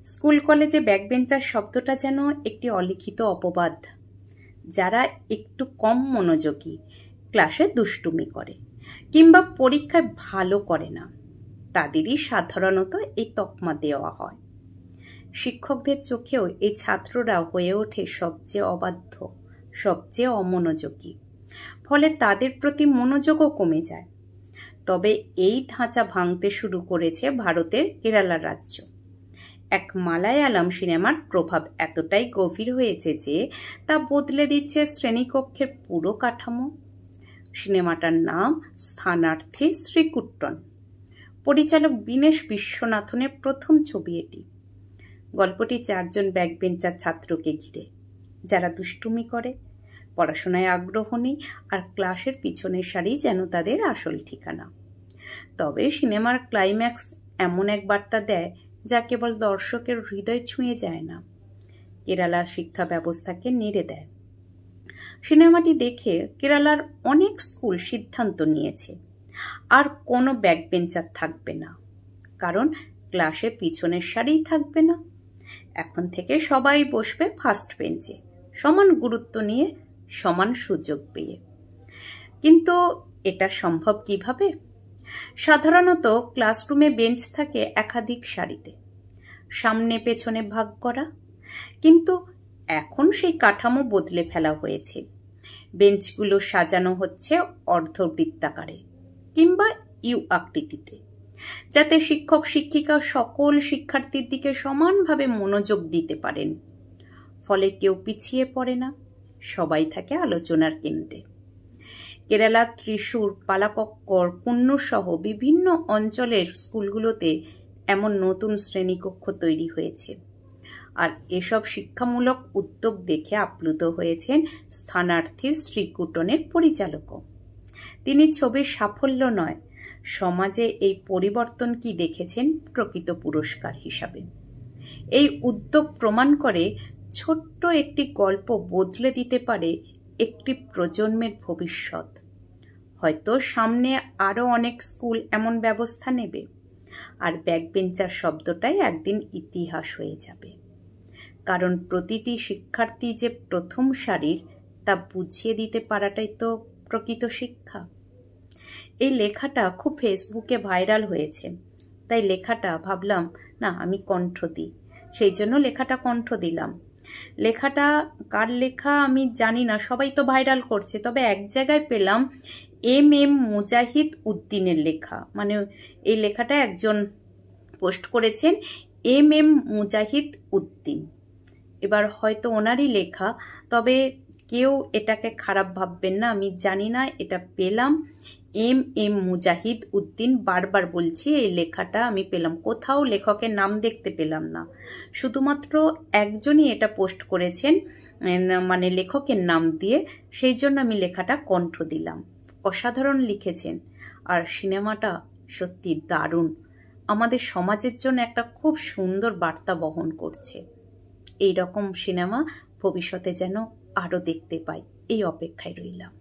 School কলেজে backbencher শব্দটা যেন একটি অলিখিত অপবাদ। যারা একটু কম মনোযোগী, ক্লাসে দুষ্টুমি করে কিংবা পরীক্ষায় ভালো করে না, তাদেরই সাধারণত এই তকমা দেওয়া হয়। শিক্ষকদের চোখেও এই ছাত্ররা হয়ে ওঠে সবচেয়ে অবাধ্য, সবচেয়ে অমনোযোগী। ফলে তাদের প্রতি মনোযোগও কমে যায়। তবে এই ধাঁচা ভাঙতে শুরু করেছে ভারতের কেরালা রাজ্য। এক মালায়ালাম সিনেমার প্রভাব এতটাই গভীর হয়েছে যে তা বদলে দিচ্ছে শ্রেণীকক্ষের পুরো কাঠামো। সিনেমাটার নাম স্থানার্থী শ্রীকুট্টন। পরিচালক বিনেশ বিশ্বনাথনের প্রথম ছবি এটি। গল্পটি 4 জন ব্যাকবেঞ্চার ছাত্রকে ঘিরে, যারা দুষ্টুমি করে, পড়াশোনায় আগ্রহ নেই, আর ক্লাসের পিছনের সারি যেন তাদের আসল ঠিকানা। তবে সিনেমার ক্লাইম্যাক্স এমন এক বার্তা দেয় যা কেবল দর্শকের হৃদয় ছুঁয়ে যায় না, কেরালা শিক্ষা ব্যবস্থাকে নেড়ে দেয়। সিনেমাটি দেখে কেরালার অনেক স্কুল সিদ্ধান্ত নিয়েছে আর কোনো ব্যাকবেঞ্চার থাকবে না, কারণ ক্লাসে পিছনের সারিই থাকবে না। এখন থেকে সবাই বসবে ফার্স্ট বেঞ্চে, সমান গুরুত্ব নিয়ে, সমান সুযোগ পেয়ে। কিন্তু এটা সম্ভব কিভাবে? সাধারণত ক্লাসরুমে বেঞ্চ থাকে একাধিক সারিতে, সামনে পেছনে ভাগ করা। কিন্তু এখন সেই কাঠামো বদলে ফেলা হয়েছে। বেঞ্চগুলো সাজানো হচ্ছে অর্ধবৃত্তাকারে কিংবা ইউ আকৃতিতে, যাতে শিক্ষক শিক্ষিকা সকল শিক্ষার্থীর দিকে সমানভাবে মনোযোগ দিতে পারেন। ফলে কেউ পিছিয়ে পড়ে না, সবাই থাকে আলোচনার কেন্দ্রে। কেরালা, ত্রিশূর, পালাক্কড়, কুন্নুর সহ বিভিন্ন অঞ্চলের স্কুলগুলোতে এমন নতুন শ্রেণীকক্ষ তৈরি হয়েছে। আর এসব শিক্ষামূলক উদ্যোগ দেখে আপ্লুত হয়েছেন স্থানার্থীর শ্রীকুটনের পরিচালকও। তিনি ছবির সাফল্য নয়, সমাজে এই পরিবর্তন কি দেখেছেন প্রকৃত পুরস্কার হিসাবে। এই উদ্যোগ প্রমাণ করে ছোট্ট একটি গল্প বদলে দিতে পারে একটি প্রজন্মের ভবিষ্যৎ। হয়তো সামনে আরও অনেক স্কুল এমন ব্যবস্থা নেবে, আর ব্যাকবেঞ্চার শব্দটাই একদিন ইতিহাস হয়ে যাবে। কারণ প্রতিটি শিক্ষার্থী যে প্রথম সারির, তা বুঝিয়ে দিতে পারাটাই তো প্রকৃত শিক্ষা। এই লেখাটা খুব ফেসবুকে ভাইরাল হয়েছে, তাই লেখাটা ভাবলাম না আমি কণ্ঠ দিই, সেই জন্য লেখাটা কণ্ঠ দিলাম। লেখাটা কার লেখা আমি জানি না, সবাই তো ভাইরাল করছে, তবে এক জায়গায় পেলাম এম মুজাহিদ উদ্দিনের লেখা। মানে এই লেখাটা একজন পোস্ট করেছেন, এম মুজাহিদ উদ্দিন। এবার হয়তো ওনারই লেখা, তবে কেউ এটাকে খারাপ ভাববেন না, আমি জানি না, এটা পেলাম এম মুজাহিদ উদ্দিন। বারবার বলছি, এই লেখাটা আমি পেলাম, কোথাও লেখকের নাম দেখতে পেলাম না, শুধুমাত্র একজনই এটা পোস্ট করেছেন, মানে লেখকের নাম দিয়ে, সেই জন্য আমি লেখাটা কণ্ঠ দিলাম। অসাধারণ লিখেছেন, আর সিনেমাটা সত্যি দারুণ, আমাদের সমাজের জন্য একটা খুব সুন্দর বার্তা বহন করছে। এই রকম সিনেমা ভবিষ্যতে যেন আরও দেখতে পাই, এই অপেক্ষায় রইলাম।